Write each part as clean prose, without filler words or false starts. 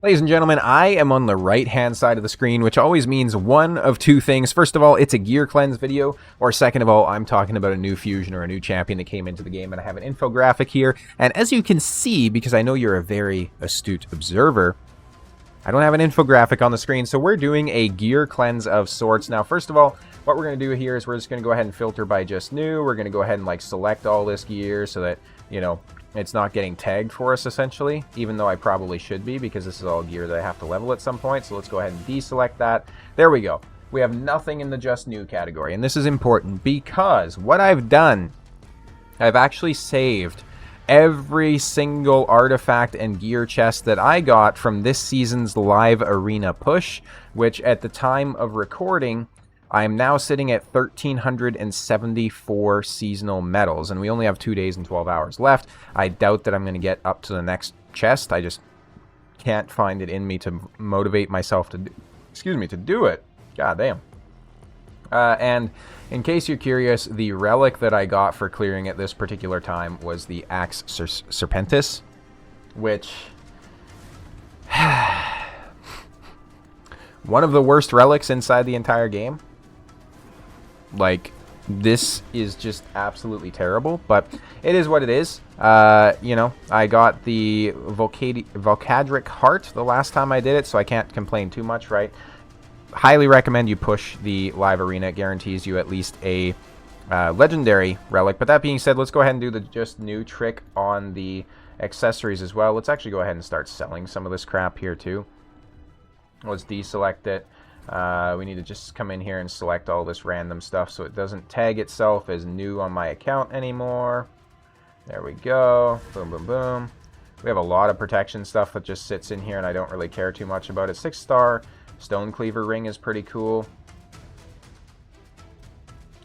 Ladies and gentlemen, I am on the right-hand side of the screen, which always means one of two things. First of all, it's a gear cleanse video, or second of all, I'm talking about a new fusion or a new champion that came into the game, and I have an infographic here. And as you can see, because I know you're a very astute observer, I don't have an infographic on the screen, so we're doing a gear cleanse of sorts. Now, first of all, what we're going to do here is we're just going to go ahead and filter by just new. We're going to go ahead and like select all this gear so that, you know, it's not getting tagged for us, essentially, even though I probably should be, because this is all gear that I have to level at some point. So let's go ahead and deselect that. There we go. We have nothing in the just new category, and this is important because what I've done, I've actually saved every single artifact and gear chest that I got from this season's live arena push, which at the time of recording, I'm now sitting at 1,374 seasonal medals, and we only have 2 days and 12 hours left. I doubt that I'm going to get up to the next chest. I just can't find it in me to motivate myself to do it. God damn. And in case you're curious, the relic that I got for clearing at this particular time was the Axe Serpentis, which one of the worst relics inside the entire game. Like, this is just absolutely terrible, but it is what it is. You know, I got the Volcadric Heart the last time I did it, so I can't complain too much, right? Highly recommend you push the live arena. It guarantees you at least a legendary relic. But that being said, let's go ahead and do the just new trick on the accessories as well. Let's actually go ahead and start selling some of this crap here too. Let's deselect it. We need to just come in here and select all this random stuff so it doesn't tag itself as new on my account anymore. There we go. Boom, boom, boom. We have a lot of protection stuff that just sits in here, and I don't really care too much about it. 6-star Stone Cleaver ring is pretty cool.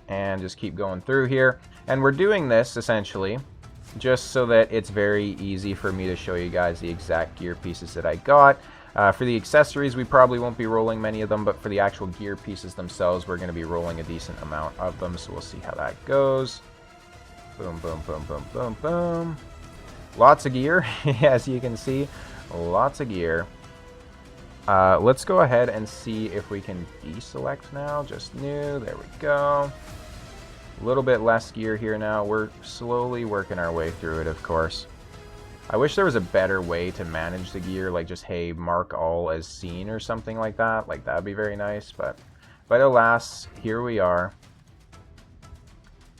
And just keep going through here. And we're doing this, essentially, just so that it's very easy for me to show you guys the exact gear pieces that I got. For the accessories, we probably won't be rolling many of them, but for the actual gear pieces themselves, we're going to be rolling a decent amount of them, so we'll see how that goes. Boom, boom, boom, boom, boom, boom. Lots of gear, as you can see. Lots of gear. Let's go ahead and see if we can deselect now. Just new. There we go. A little bit less gear here now. We're slowly working our way through it, of course. I wish there was a better way to manage the gear, like just, hey, mark all as seen or something like that. Like, that'd be very nice, but alas, here we are.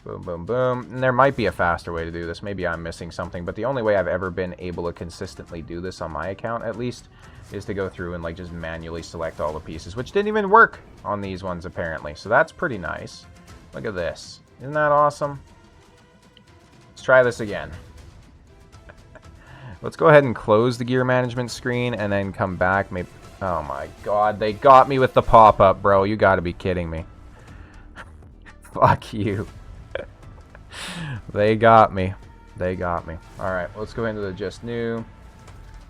Boom, boom, boom. And there might be a faster way to do this. Maybe I'm missing something, but the only way I've ever been able to consistently do this on my account, at least, is to go through and, like, just manually select all the pieces, which didn't even work on these ones, apparently. So that's pretty nice. Look at this. Isn't that awesome? Let's try this again. Let's go ahead and close the gear management screen and then come back. Maybe. Oh my god, they got me with the pop-up, bro. You gotta be kidding me. Fuck you. They got me. They got me. Alright, let's go into the just new.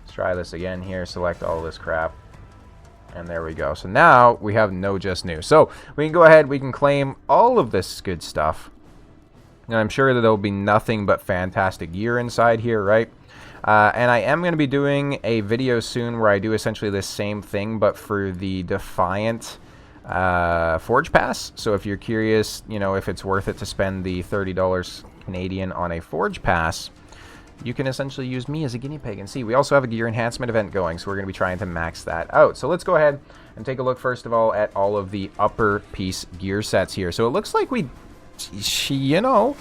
Let's try this again here. Select all this crap. And there we go. So now we have no just new. So we can go ahead, we can claim all of this good stuff. And I'm sure that there'll be nothing but fantastic gear inside here, right? And I am going to be doing a video soon where I do essentially this same thing, but for the Defiant Forge Pass. So if you're curious, you know, if it's worth it to spend the $30 Canadian on a Forge Pass, you can essentially use me as a guinea pig and see. We also have a gear enhancement event going, so we're going to be trying to max that out. So let's go ahead and take a look, first of all, at all of the upper piece gear sets here. So it looks like we, you know,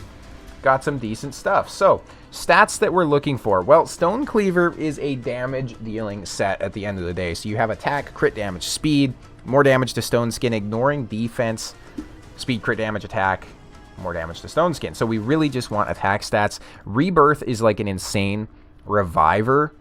got some decent stuff. So stats that we're looking for. Well, Stone Cleaver is a damage dealing set at the end of the day. So you have attack, crit damage, speed, more damage to Stone Skin, ignoring defense, speed, crit damage, attack, more damage to Stone Skin. So we really just want attack stats. Rebirth is like an insane reviver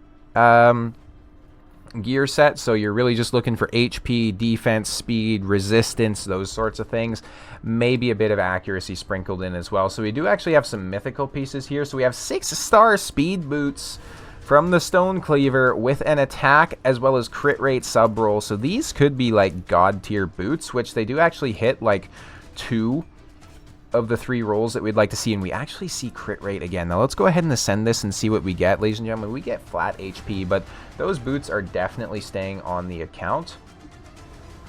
gear set, so you're really just looking for HP, defense, speed, resistance, those sorts of things. Maybe a bit of accuracy sprinkled in as well. So we do actually have some mythical pieces here. So we have 6-star speed boots from the Stone Cleaver with an attack as well as crit rate sub roll. So these could be like god tier boots, which they do actually hit like 2 of the 3 rolls that we'd like to see, and we actually see crit rate again. Now let's go ahead and ascend this and see what we get. Ladies and gentlemen, we get flat HP, but those boots are definitely staying on the account.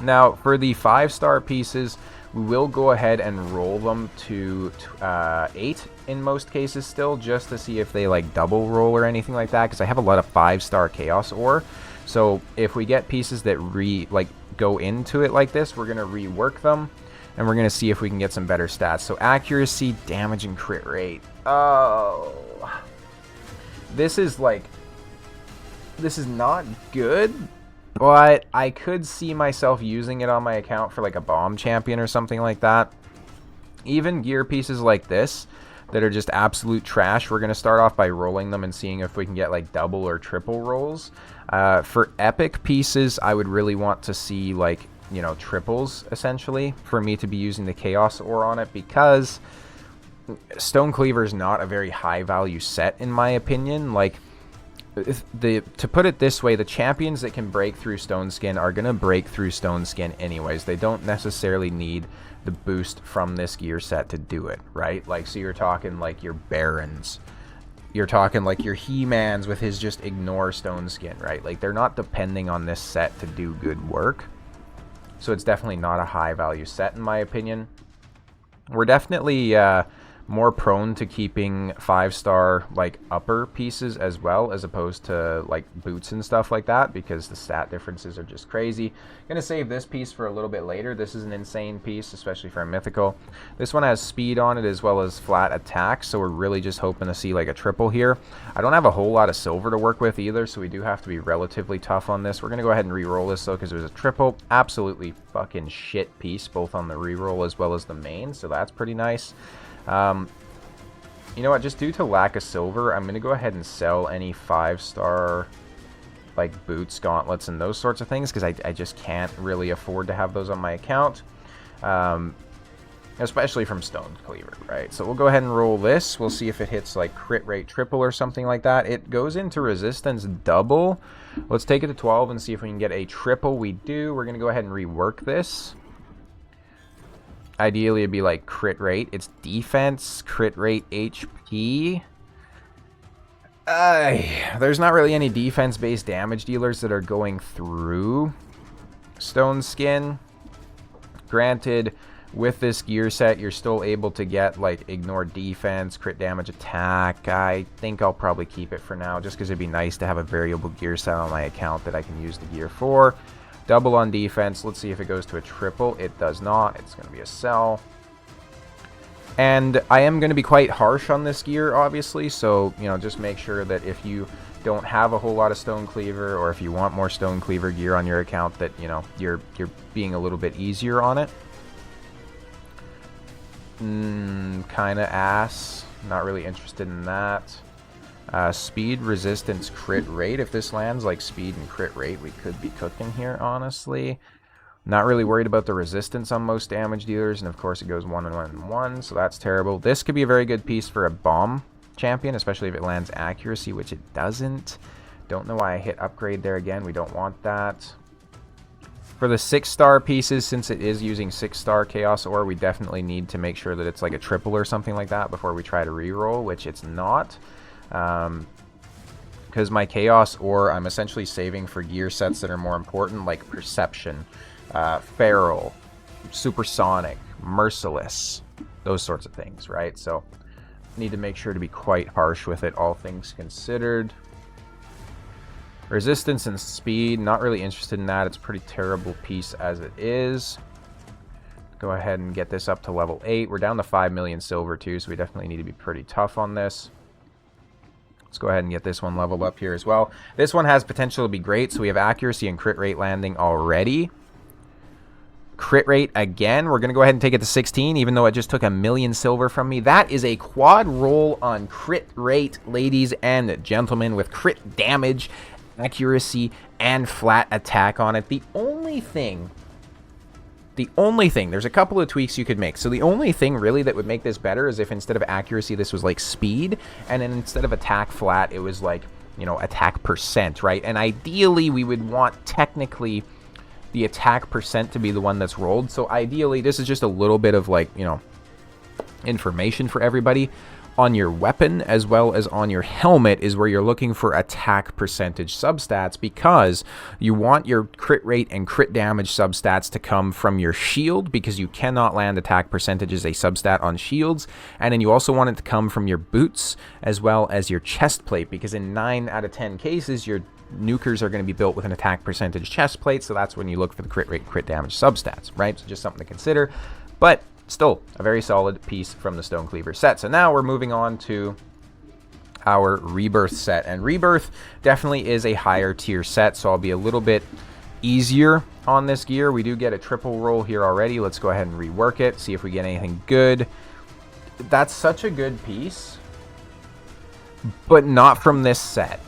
Now for the 5-star pieces, we will go ahead and roll them to 8 in most cases still, just to see if they like double roll or anything like that, because I have a lot of 5-star chaos ore. So if we get pieces that go into it like this, we're going to rework them, and we're going to see if we can get some better stats. So accuracy, damage, and crit rate. Oh, this is not good, but I could see myself using it on my account for like a bomb champion or something like that. Even gear pieces like this that are just absolute trash, we're going to start off by rolling them and seeing if we can get like double or triple rolls. For epic pieces, I would really want to see like, you know, triples essentially for me to be using the chaos ore on it, because Stone Cleaver is not a very high value set in my opinion. Like, to put it this way, the champions that can break through Stone Skin are going to break through Stone Skin anyways. They don't necessarily need the boost from this gear set to do it, right? Like, so you're talking like your Barons, you're talking like your He-Mans with his just ignore Stone Skin, right? Like, they're not depending on this set to do good work. So it's definitely not a high value set in my opinion. We're definitely more prone to keeping 5-star like upper pieces as well, as opposed to like boots and stuff like that, because the stat differences are just crazy. Gonna save this piece for a little bit later. This is an insane piece, especially for a mythical. This one has speed on it as well as flat attack, so we're really just hoping to see like a triple here. I don't have a whole lot of silver to work with either, so we do have to be relatively tough on this. We're gonna go ahead and re-roll this though, because it was a triple. Absolutely fucking shit piece, both on the re-roll as well as the main, so that's pretty nice. You know what, just due to lack of silver, I'm going to go ahead and sell any 5-star like boots, gauntlets, and those sorts of things, because I just can't really afford to have those on my account, especially from Stone Cleaver, right? So we'll go ahead and roll this. We'll see if it hits like crit rate triple or something like that. It goes into resistance double. Let's take it to 12 and see if we can get a triple. We do. We're going to go ahead and rework this. Ideally, it'd be like crit rate. It's defense, crit rate, HP. There's not really any defense-based damage dealers that are going through Stone Skin. Granted, with this gear set, you're still able to get like ignore defense, crit damage, attack. I think I'll probably keep it for now, just because it'd be nice to have a variable gear set on my account that I can use the gear for. Double on defense. Let's see if it goes to a triple. It does not. It's going to be a sell. And I am going to be quite harsh on this gear, obviously. So, you know, just make sure that if you don't have a whole lot of Stone Cleaver, or if you want more Stone Cleaver gear on your account, that, you know, you're being a little bit easier on it. Kind of ass. Not really interested in that. Speed, resistance, crit rate. If this lands like speed and crit rate, we could be cooking here, honestly. Not really worried about the resistance on most damage dealers, and of course it goes 1 and 1 and 1, so that's terrible. This could be a very good piece for a bomb champion, especially if it lands accuracy, which it doesn't. Don't know why I hit upgrade there again. We don't want that. For the 6-star pieces, since it is using 6-star chaos ore, we definitely need to make sure that it's like a triple or something like that before we try to reroll, which it's not. Because my chaos ore, I'm essentially saving for gear sets that are more important, like Perception, Feral, Supersonic, Merciless, those sorts of things, right? So need to make sure to be quite harsh with it, all things considered. Resistance and speed, not really interested in that. It's a pretty terrible piece as it is. Go ahead and get this up to level 8. We're down to 5 million silver too, so we definitely need to be pretty tough on this. Let's go ahead and get this one leveled up here as well. This one has potential to be great, so we have accuracy and crit rate landing already. Crit rate again. We're going to go ahead and take it to 16, even though it just took 1 million silver from me. That is a quad roll on crit rate, ladies and gentlemen, with crit damage, accuracy, and flat attack on it. The only thing, there's a couple of tweaks you could make. So the only thing really that would make this better is if instead of accuracy, this was like speed, and then instead of attack flat, it was like, you know, attack percent, right? And ideally, we would want technically the attack percent to be the one that's rolled. So ideally, this is just a little bit of like, you know, information for everybody. On your weapon as well as on your helmet is where you're looking for attack percentage substats, because you want your crit rate and crit damage substats to come from your shield, because you cannot land attack percentage as a substat on shields. And then you also want it to come from your boots as well as your chest plate, because in 9 out of 10 cases your nukers are going to be built with an attack percentage chest plate, so that's when you look for the crit rate, crit damage substats, right? So just something to consider. But still, a very solid piece from the Stonecleaver set. So now we're moving on to our Rebirth set. And Rebirth definitely is a higher tier set, so I'll be a little bit easier on this gear. We do get a triple roll here already. Let's go ahead and rework it, see if we get anything good. That's such a good piece, but not from this set.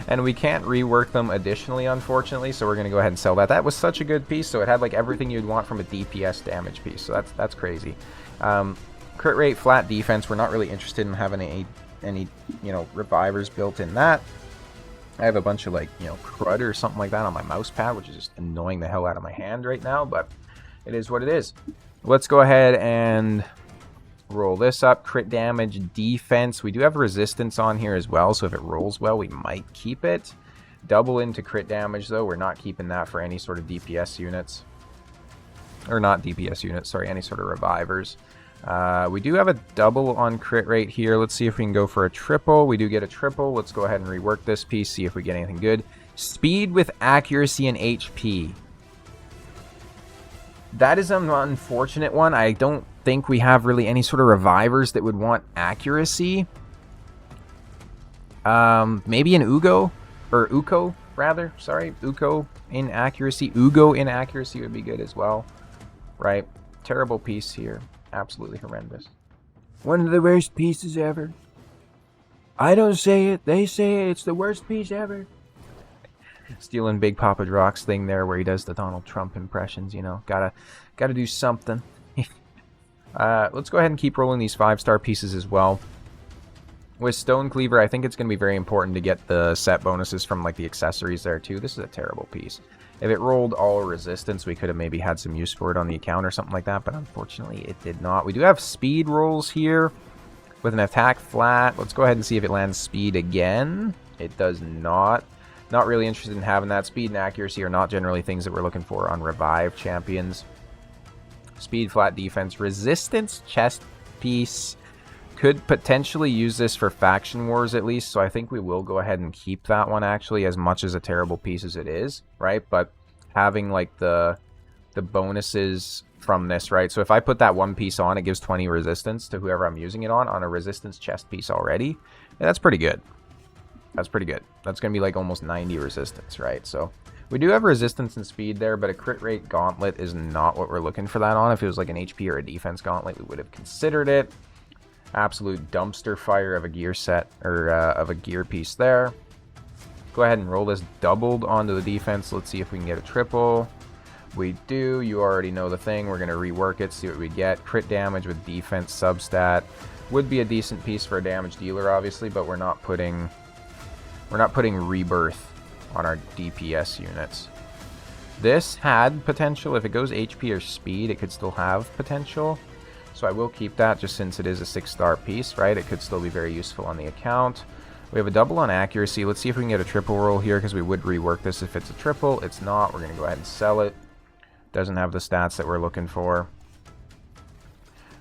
And we can't rework them additionally, unfortunately, so we're going to go ahead and sell that. That was such a good piece, so it had like everything you'd want from a DPS damage piece, so that's crazy. Crit rate, flat defense, we're not really interested in having any you know, revivers built in that. I have a bunch of like, you know, crud or something like that on my mouse pad, which is just annoying the hell out of my hand right now, but it is what it is. Let's go ahead and roll this up. Crit damage, defense. We do have resistance on here as well, so if it rolls well, we might keep it. Double into crit damage, though. We're not keeping that for any sort of DPS units. Or not DPS units, sorry, any sort of revivers. We do have a double on crit rate here. Let's see if we can go for a triple. We do get a triple. Let's go ahead and rework this piece, see if we get anything good. Speed with accuracy and HP. That is an unfortunate one. I don't think we have really any sort of revivers that would want accuracy. Maybe an Ugo, or Uko rather, sorry, Uko in accuracy. Ugo in accuracy would be good as well, right? Terrible piece here, absolutely horrendous. One of the worst pieces ever. I don't say it, they say it. It's the worst piece ever. Stealing Big Papa Drock's thing there where he does the Donald Trump impressions, you know. Gotta do something. Let's go ahead and keep rolling these 5-star pieces as well. With Stonecleaver, I think it's going to be very important to get the set bonuses from like the accessories there too. This is a terrible piece. If it rolled all resistance, we could have maybe had some use for it on the account or something like that, but unfortunately it did not. We do have speed rolls here with an attack flat. Let's go ahead and see if it lands speed again. It does not. Not really interested in having that. Speed and accuracy are not generally things that we're looking for on revive champions. Speed, flat defense, resistance, chest piece. Could potentially use this for faction wars at least, so I think we will go ahead and keep that one actually, as much as a terrible piece as it is, right? But having like the bonuses from this, right? So if I put that one piece on, it gives 20 resistance to whoever I'm using it on a resistance chest piece already. Yeah, that's pretty good. That's pretty good. That's going to be like almost 90 resistance, right? So we do have resistance and speed there, but a crit rate gauntlet is not what we're looking for that on. If it was like an HP or a defense gauntlet, we would have considered it. Absolute dumpster fire of a gear set, or of a gear piece there. Go ahead and roll this doubled onto the defense. Let's see if we can get a triple. We do. You already know the thing. We're going to rework it, see what we get. Crit damage with defense substat. Would be a decent piece for a damage dealer, obviously, but we're not putting Rebirth on our DPS units. This had potential. If it goes HP or speed, it could still have potential. So I will keep that just since it is a 6-star piece, right? It could still be very useful on the account. We have a double on accuracy. Let's see if we can get a triple roll here, because we would rework this if it's a triple. It's not. We're going to go ahead and sell it. Doesn't have the stats that we're looking for.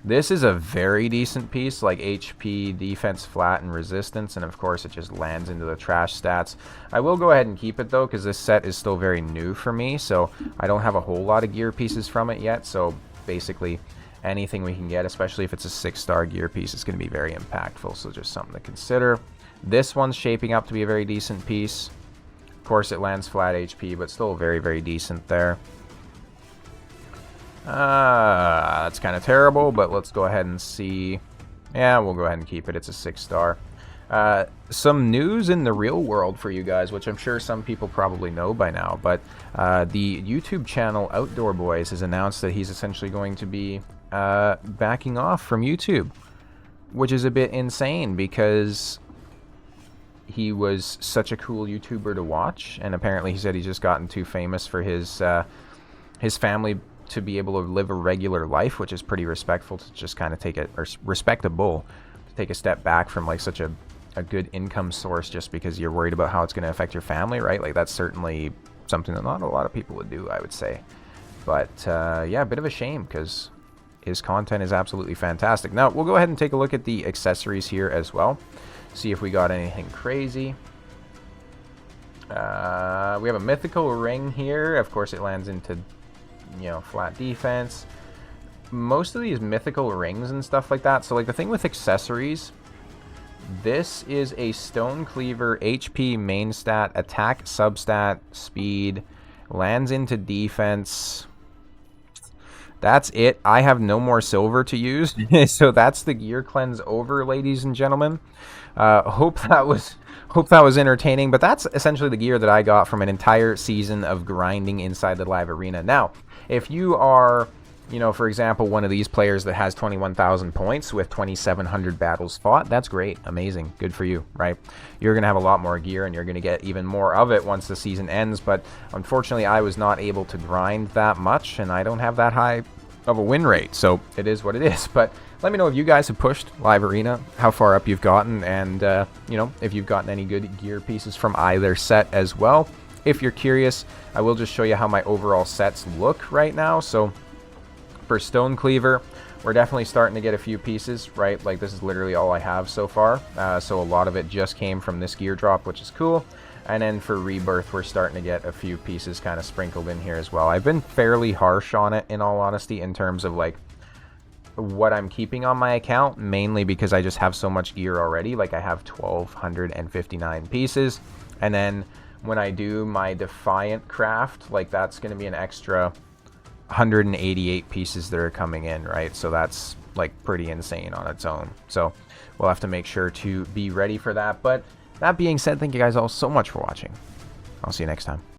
This is a very decent piece, like HP, defense, flat, and resistance, and of course it just lands into the trash stats. I will go ahead and keep it though, because this set is still very new for me, so I don't have a whole lot of gear pieces from it yet, so basically anything we can get, especially if it's a 6-star gear piece, is going to be very impactful, so just something to consider. This one's shaping up to be a very decent piece. Of course it lands flat HP, but still very, very decent there. That's kind of terrible, but let's go ahead and see. Yeah, we'll go ahead and keep it. It's a 6-star. Some news in the real world for you guys, which I'm sure some people probably know by now, but the YouTube channel Outdoor Boys has announced that he's essentially going to be backing off from YouTube, which is a bit insane because he was such a cool YouTuber to watch, and apparently he said he's just gotten too famous for his family to be able to live a regular life, which is pretty respectful to just kind of take it, or respectable to take a step back from like such a good income source just because you're worried about how it's going to affect your family, right? Like that's certainly something that not a lot of people would do, I would say. But yeah, a bit of a shame because his content is absolutely fantastic. Now we'll go ahead and take a look at the accessories here as well, see if we got anything crazy. We have a mythical ring here. Of course it lands into, you know, flat defense. Most of these mythical rings and stuff like that. So like the thing with accessories, this is a Stone Cleaver HP main stat, attack substat, speed, lands into defense. That's it. I have no more silver to use. So that's the gear cleanse over, ladies and gentlemen. Hope that was entertaining, but that's essentially the gear that I got from an entire season of grinding inside the live arena. Now, if you are, you know, for example, one of these players that has 21,000 points with 2,700 battles fought, that's great. Amazing. Good for you, right? You're going to have a lot more gear and you're going to get even more of it once the season ends. But unfortunately, I was not able to grind that much and I don't have that high of a win rate. So it is what it is. But let me know if you guys have pushed live arena, how far up you've gotten, and, you know, if you've gotten any good gear pieces from either set as well. If you're curious, I will just show you how my overall sets look right now. So for Stone Cleaver, we're definitely starting to get a few pieces, right? Like this is literally all I have so far. So a lot of it just came from this gear drop, which is cool. And then for Rebirth, we're starting to get a few pieces kind of sprinkled in here as well. I've been fairly harsh on it, in all honesty, in terms of like what I'm keeping on my account, mainly because I just have so much gear already. Like I have 1,259 pieces. And then when I do my Defiant craft, like that's going to be an extra 188 pieces that are coming in, right? So that's like pretty insane on its own. So we'll have to make sure to be ready for that. But that being said, thank you guys all so much for watching. I'll see you next time.